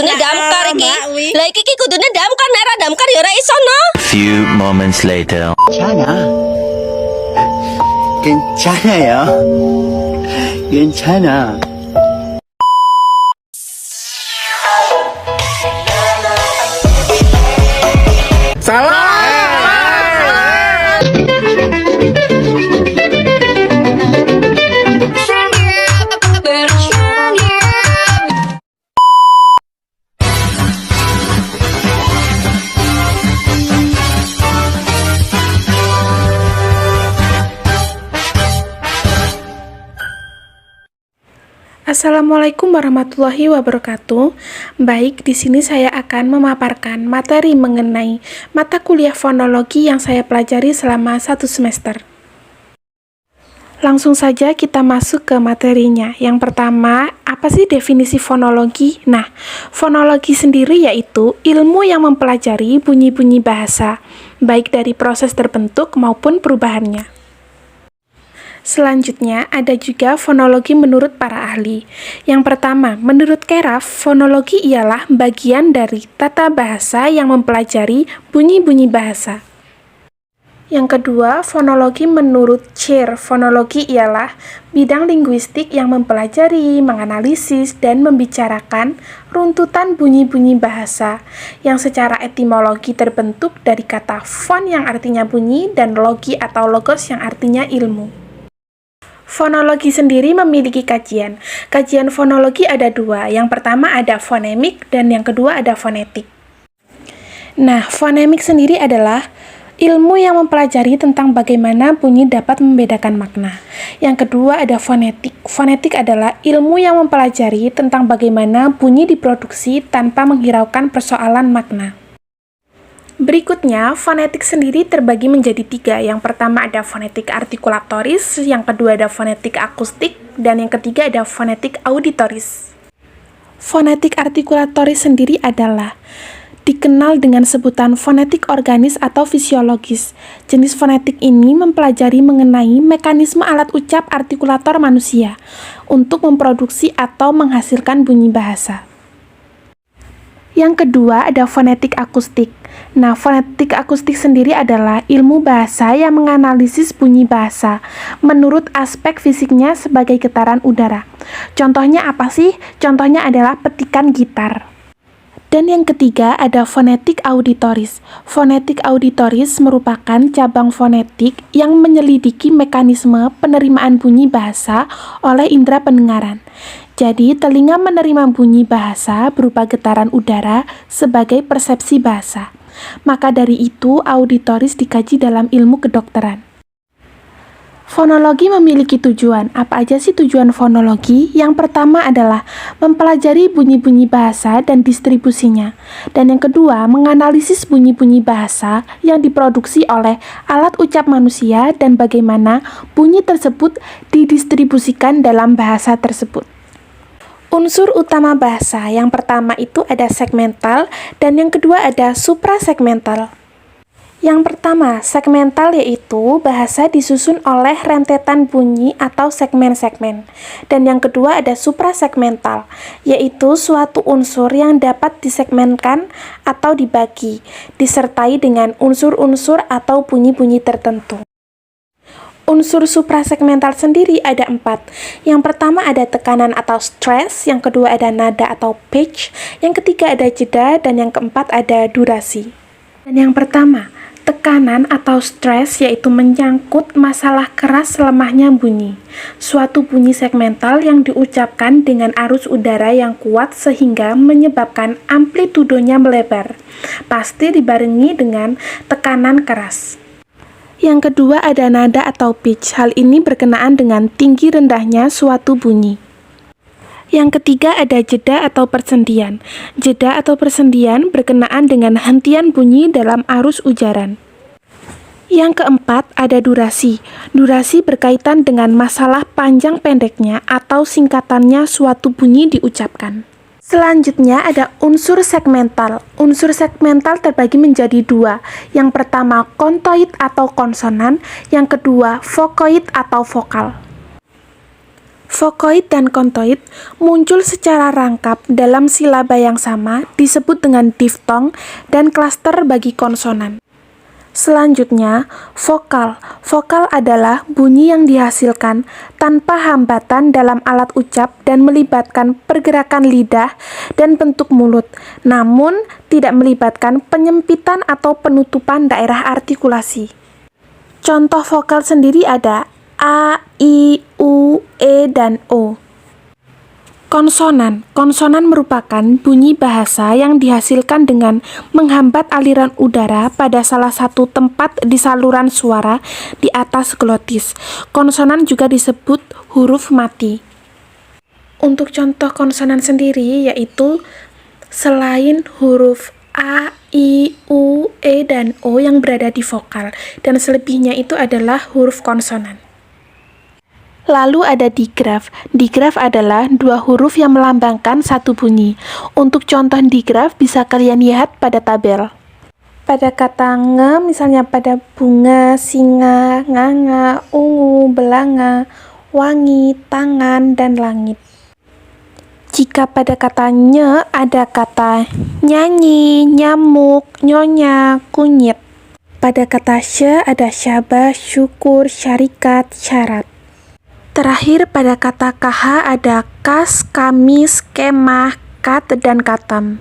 kudune damkar iki. Lah iki kudune damkar, nek ora damkar ya ora iso no. Few moments later. 괜찮아요. 괜찮아. Assalamualaikum warahmatullahi wabarakatuh. Baik, di sini saya akan memaparkan materi mengenai mata kuliah fonologi yang saya pelajari selama 1 semester. Langsung saja kita masuk ke materinya. Yang pertama, apa sih definisi fonologi? Nah, fonologi sendiri yaitu ilmu yang mempelajari bunyi-bunyi bahasa, baik dari proses terbentuk maupun perubahannya. Selanjutnya, ada juga fonologi menurut para ahli. Yang pertama, menurut Keraf, fonologi ialah bagian dari tata bahasa yang mempelajari bunyi-bunyi bahasa. Yang kedua, fonologi menurut Chair, fonologi ialah bidang linguistik yang mempelajari, menganalisis, dan membicarakan runtutan bunyi-bunyi bahasa yang secara etimologi terbentuk dari kata fon yang artinya bunyi dan logi atau logos yang artinya ilmu. Fonologi sendiri memiliki kajian. Kajian fonologi ada 2. Yang pertama ada fonemik dan yang kedua ada fonetik. Nah, fonemik sendiri adalah ilmu yang mempelajari tentang bagaimana bunyi dapat membedakan makna. Yang kedua ada fonetik. Fonetik adalah ilmu yang mempelajari tentang bagaimana bunyi diproduksi tanpa menghiraukan persoalan makna. Berikutnya, fonetik sendiri terbagi menjadi 3. Yang pertama ada fonetik artikulatoris, yang kedua ada fonetik akustik, dan yang ketiga ada fonetik auditoris. Fonetik artikulatoris sendiri adalah dikenal dengan sebutan fonetik organis atau fisiologis. Jenis fonetik ini mempelajari mengenai mekanisme alat ucap artikulator manusia untuk memproduksi atau menghasilkan bunyi bahasa. Yang kedua ada fonetik akustik. Nah, fonetik akustik sendiri adalah ilmu bahasa yang menganalisis bunyi bahasa menurut aspek fisiknya sebagai getaran udara. Contohnya apa sih? Contohnya adalah petikan gitar. Dan yang ketiga ada fonetik auditoris. Fonetik auditoris merupakan cabang fonetik yang menyelidiki mekanisme penerimaan bunyi bahasa oleh indera pendengaran. Jadi, telinga menerima bunyi bahasa berupa getaran udara sebagai persepsi bahasa. Maka dari itu, auditoris dikaji dalam ilmu kedokteran. Fonologi memiliki tujuan. Apa aja sih tujuan fonologi? Yang pertama adalah mempelajari bunyi-bunyi bahasa dan distribusinya. Dan yang kedua, menganalisis bunyi-bunyi bahasa yang diproduksi oleh alat ucap manusia dan bagaimana bunyi tersebut didistribusikan dalam bahasa tersebut. Unsur utama bahasa, yang pertama itu ada segmental dan yang kedua ada suprasegmental. Yang pertama, segmental yaitu bahasa disusun oleh rentetan bunyi atau segmen-segmen. Dan yang kedua ada suprasegmental, yaitu suatu unsur yang dapat disegmenkan atau dibagi, disertai dengan unsur-unsur atau bunyi-bunyi tertentu. Unsur suprasegmental sendiri ada 4. Yang pertama ada tekanan atau stress, yang kedua ada nada atau pitch, yang ketiga ada jeda, dan yang keempat ada durasi. Dan yang pertama, tekanan atau stress yaitu menyangkut masalah keras lemahnya bunyi. Suatu bunyi segmental yang diucapkan dengan arus udara yang kuat sehingga menyebabkan amplitudonya melebar. Pasti dibarengi dengan tekanan keras. Yang kedua ada nada atau pitch. Hal ini berkenaan dengan tinggi rendahnya suatu bunyi. Yang ketiga ada jeda atau persendian. Jeda atau persendian berkenaan dengan hentian bunyi dalam arus ujaran. Yang keempat ada durasi. Durasi berkaitan dengan masalah panjang pendeknya atau singkatannya suatu bunyi diucapkan. Selanjutnya ada unsur segmental. Unsur segmental terbagi menjadi 2. Yang pertama kontoid atau konsonan, yang kedua vokoid atau vokal. Vokoid dan kontoid muncul secara rangkap dalam silaba yang sama disebut dengan diftong dan klaster bagi konsonan. Selanjutnya, vokal. Vokal adalah bunyi yang dihasilkan tanpa hambatan dalam alat ucap dan melibatkan pergerakan lidah dan bentuk mulut, namun tidak melibatkan penyempitan atau penutupan daerah artikulasi. Contoh vokal sendiri ada A, I, U, E, dan O. Konsonan. Konsonan merupakan bunyi bahasa yang dihasilkan dengan menghambat aliran udara pada salah satu tempat di saluran suara di atas glotis. Konsonan juga disebut huruf mati. Untuk contoh konsonan sendiri yaitu selain huruf A, I, U, E, dan O yang berada di vokal, dan selebihnya itu adalah huruf konsonan. Lalu ada digraf. Digraf adalah dua huruf yang melambangkan satu bunyi. Untuk contoh digraf bisa kalian lihat pada tabel. Pada kata nge, misalnya pada bunga, singa, nganga, ungu, belanga, wangi, tangan, dan langit. Jika pada kata nye ada kata nyanyi, nyamuk, nyonya, kunyit. Pada kata sye ada syabah, syukur, syarikat, syarat. Terakhir pada kata KH ada kas, kamis, kemah, kat, dan katam.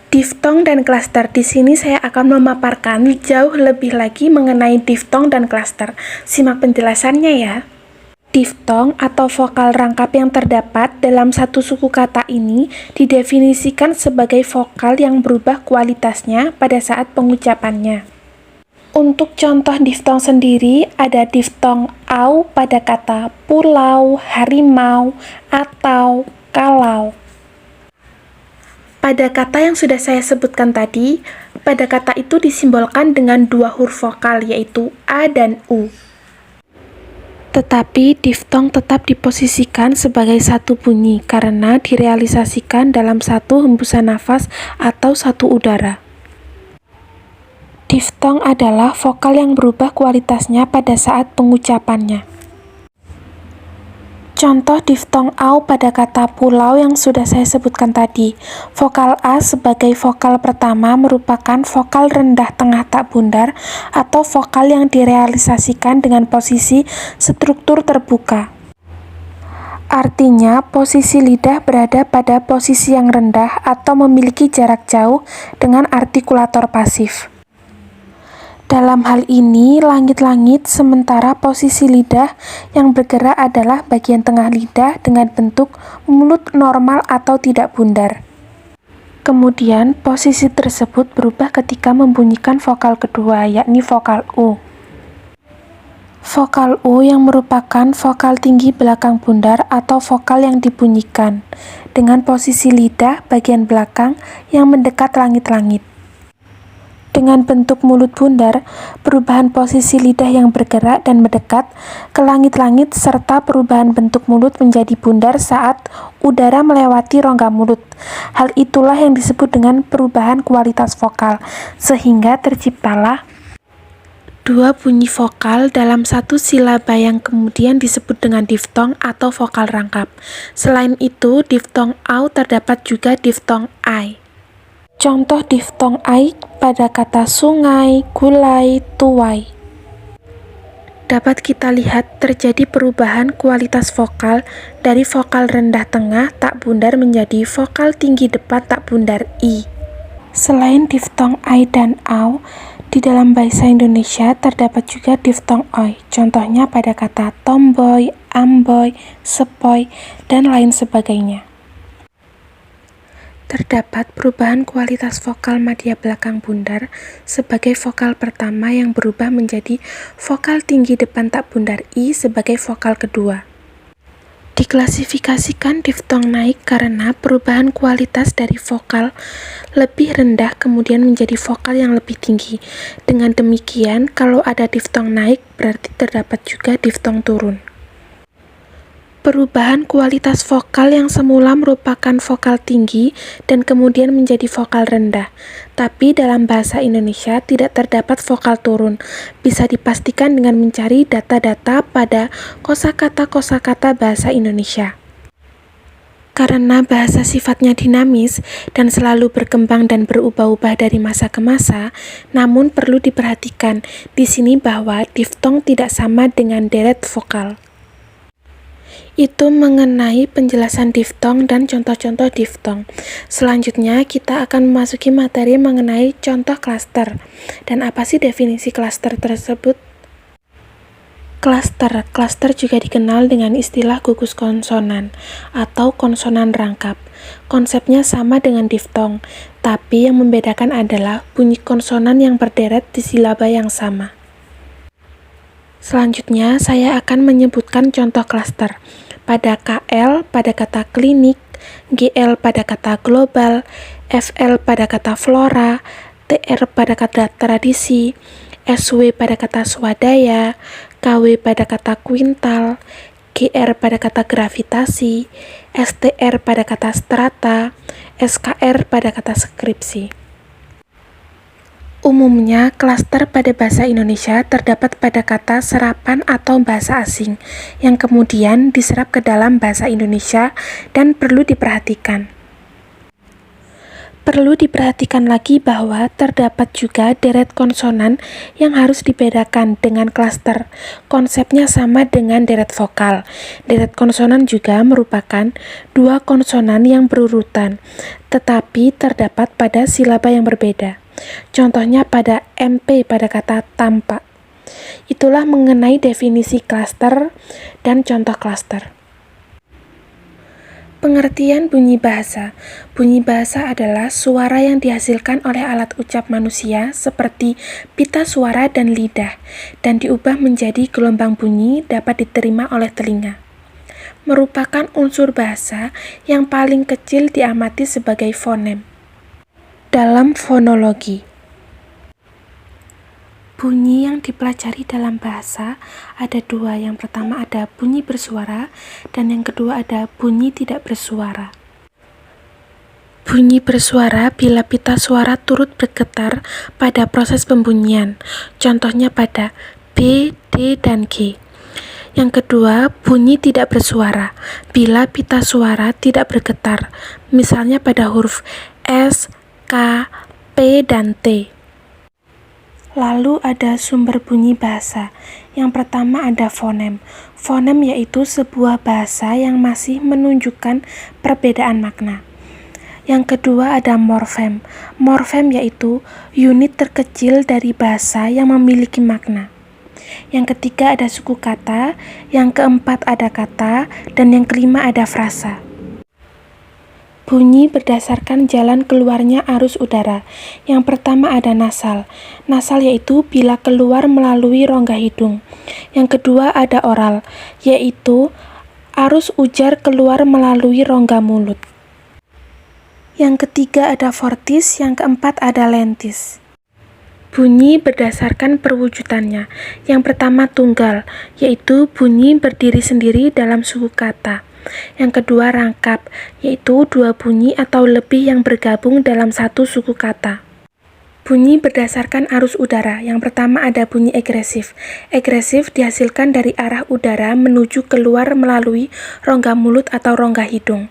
Diftong dan klaster. Di sini saya akan memaparkan jauh lebih lagi mengenai diftong dan klaster. Simak penjelasannya ya. Diftong atau vokal rangkap yang terdapat dalam satu suku kata ini didefinisikan sebagai vokal yang berubah kualitasnya pada saat pengucapannya. Untuk contoh diftong sendiri, ada diftong au pada kata pulau, harimau, atau kalau. Pada kata yang sudah saya sebutkan tadi, pada kata itu disimbolkan dengan dua huruf vokal yaitu A dan U. Tetapi diftong tetap diposisikan sebagai satu bunyi karena direalisasikan dalam satu hembusan nafas atau satu udara. Diftong adalah vokal yang berubah kualitasnya pada saat pengucapannya. Contoh diftong au pada kata pulau yang sudah saya sebutkan tadi. Vokal A sebagai vokal pertama merupakan vokal rendah tengah tak bundar atau vokal yang direalisasikan dengan posisi struktur terbuka. Artinya, posisi lidah berada pada posisi yang rendah atau memiliki jarak jauh dengan artikulator pasif. Dalam hal ini, langit-langit, sementara posisi lidah yang bergerak adalah bagian tengah lidah dengan bentuk mulut normal atau tidak bundar. Kemudian, posisi tersebut berubah ketika membunyikan vokal kedua, yakni vokal U. Vokal U yang merupakan vokal tinggi belakang bundar atau vokal yang dibunyikan dengan posisi lidah bagian belakang yang mendekat langit-langit. Dengan bentuk mulut bundar, perubahan posisi lidah yang bergerak dan mendekat ke langit-langit serta perubahan bentuk mulut menjadi bundar saat udara melewati rongga mulut. Hal itulah yang disebut dengan perubahan kualitas vokal, sehingga terciptalah dua bunyi vokal dalam satu silaba yang kemudian disebut dengan diftong atau vokal rangkap. Selain itu, diftong au terdapat juga diftong ai. Contoh diftong ai pada kata sungai, gulai, tuai. Dapat kita lihat terjadi perubahan kualitas vokal dari vokal rendah tengah tak bundar menjadi vokal tinggi depan tak bundar i. Selain diftong ai dan au, di dalam bahasa Indonesia terdapat juga diftong oi. Contohnya pada kata tomboy, amboy, sepoi, dan lain sebagainya. Terdapat perubahan kualitas vokal madya belakang bundar sebagai vokal pertama yang berubah menjadi vokal tinggi depan tak bundar i sebagai vokal kedua. Diklasifikasikan diftong naik karena perubahan kualitas dari vokal lebih rendah kemudian menjadi vokal yang lebih tinggi. Dengan demikian, kalau ada diftong naik berarti terdapat juga diftong turun. Perubahan kualitas vokal yang semula merupakan vokal tinggi dan kemudian menjadi vokal rendah. Tapi dalam bahasa Indonesia tidak terdapat vokal turun. Bisa dipastikan dengan mencari data-data pada kosakata-kosakata bahasa Indonesia. Karena bahasa sifatnya dinamis dan selalu berkembang dan berubah-ubah dari masa ke masa, namun perlu diperhatikan di sini bahwa diftong tidak sama dengan deret vokal. Itu mengenai penjelasan diftong dan contoh-contoh diftong. Selanjutnya kita akan memasuki materi mengenai contoh klaster. Dan apa sih definisi klaster tersebut? Klaster juga dikenal dengan istilah gugus konsonan atau konsonan rangkap. Konsepnya sama dengan diftong, tapi yang membedakan adalah bunyi konsonan yang berderet di silaba yang sama. Selanjutnya, saya akan menyebutkan contoh klaster. Pada KL pada kata klinik, GL pada kata global, FL pada kata flora, TR pada kata tradisi, SW pada kata swadaya, KW pada kata kuintal, GR pada kata gravitasi, STR pada kata strata, SKR pada kata skripsi. Umumnya, klaster pada bahasa Indonesia terdapat pada kata serapan atau bahasa asing, yang kemudian diserap ke dalam bahasa Indonesia dan perlu diperhatikan. Perlu diperhatikan lagi bahwa terdapat juga deret konsonan yang harus dibedakan dengan klaster. Konsepnya sama dengan deret vokal. Deret konsonan juga merupakan dua konsonan yang berurutan, tetapi terdapat pada silaba yang berbeda. Contohnya pada MP pada kata tampak. Itulah mengenai definisi klaster dan contoh klaster. Pengertian bunyi bahasa. Bunyi bahasa adalah suara yang dihasilkan oleh alat ucap manusia seperti pita suara dan lidah, dan diubah menjadi gelombang bunyi dapat diterima oleh telinga. Merupakan unsur bahasa yang paling kecil diamati sebagai fonem. Dalam fonologi, bunyi yang dipelajari dalam bahasa ada dua. Yang pertama ada bunyi bersuara dan yang kedua ada bunyi tidak bersuara. Bunyi bersuara bila pita suara turut bergetar pada proses pembunyian. Contohnya pada B, D, dan G. Yang kedua, bunyi tidak bersuara bila pita suara tidak bergetar. Misalnya pada huruf S, K, P, dan T. Lalu ada sumber bunyi bahasa. Yang pertama ada fonem. Fonem yaitu sebuah bahasa yang masih menunjukkan perbedaan makna. Yang kedua ada morfem. Morfem yaitu unit terkecil dari bahasa yang memiliki makna. Yang ketiga ada suku kata, yang keempat ada kata, dan yang kelima ada frasa. Bunyi berdasarkan jalan keluarnya arus udara. Yang pertama ada nasal. Nasal yaitu bila keluar melalui rongga hidung. Yang kedua ada oral, yaitu arus ujar keluar melalui rongga mulut. Yang ketiga ada vortis, yang keempat ada lentis. Bunyi berdasarkan perwujudannya. Yang pertama tunggal, yaitu bunyi berdiri sendiri dalam suku kata. Yang kedua rangkap, yaitu dua bunyi atau lebih yang bergabung dalam satu suku kata. Bunyi berdasarkan arus udara. Yang pertama ada bunyi egresif. Egresif dihasilkan dari arah udara menuju keluar melalui rongga mulut atau rongga hidung.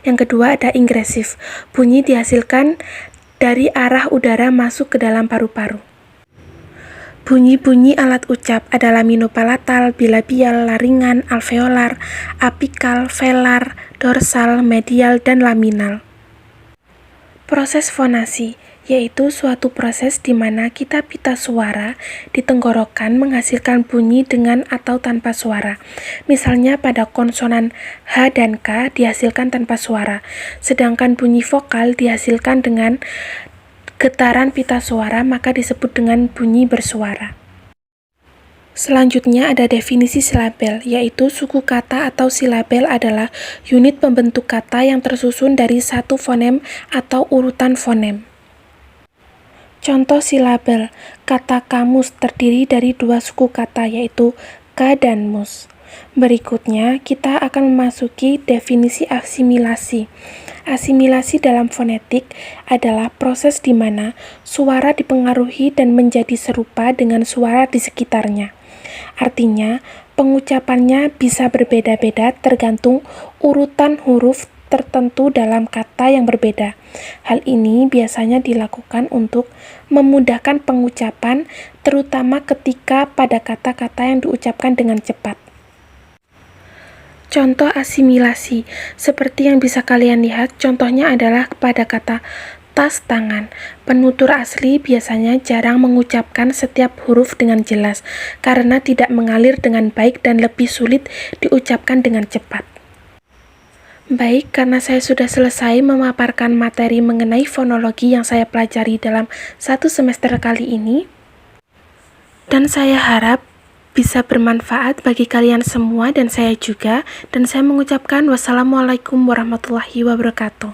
Yang kedua ada ingresif. Bunyi dihasilkan dari arah udara masuk ke dalam paru-paru. Bunyi-bunyi alat ucap ada laminopalatal, bilabial, laringan, alveolar, apikal, velar, dorsal, medial, dan laminal. Proses fonasi yaitu suatu proses di mana kita pita suara di tenggorokan menghasilkan bunyi dengan atau tanpa suara. Misalnya pada konsonan H dan K dihasilkan tanpa suara, sedangkan bunyi vokal dihasilkan dengan getaran pita suara, maka disebut dengan bunyi bersuara. Selanjutnya ada definisi silabel, yaitu suku kata atau silabel adalah unit pembentuk kata yang tersusun dari satu fonem atau urutan fonem. Contoh silabel, kata kamus terdiri dari dua suku kata, yaitu ka dan mus. Berikutnya, kita akan memasuki definisi asimilasi. Asimilasi dalam fonetik adalah proses di mana suara dipengaruhi dan menjadi serupa dengan suara di sekitarnya. Artinya, pengucapannya bisa berbeda-beda tergantung urutan huruf tertentu dalam kata yang berbeda. Hal ini biasanya dilakukan untuk memudahkan pengucapan, terutama ketika pada kata-kata yang diucapkan dengan cepat. Contoh asimilasi, seperti yang bisa kalian lihat, contohnya adalah pada kata tas tangan. Penutur asli biasanya jarang mengucapkan setiap huruf dengan jelas, karena tidak mengalir dengan baik dan lebih sulit diucapkan dengan cepat. Baik, karena saya sudah selesai memaparkan materi mengenai fonologi yang saya pelajari dalam 1 semester kali ini, dan saya harap bisa bermanfaat bagi kalian semua dan saya juga, dan saya mengucapkan wassalamualaikum warahmatullahi wabarakatuh.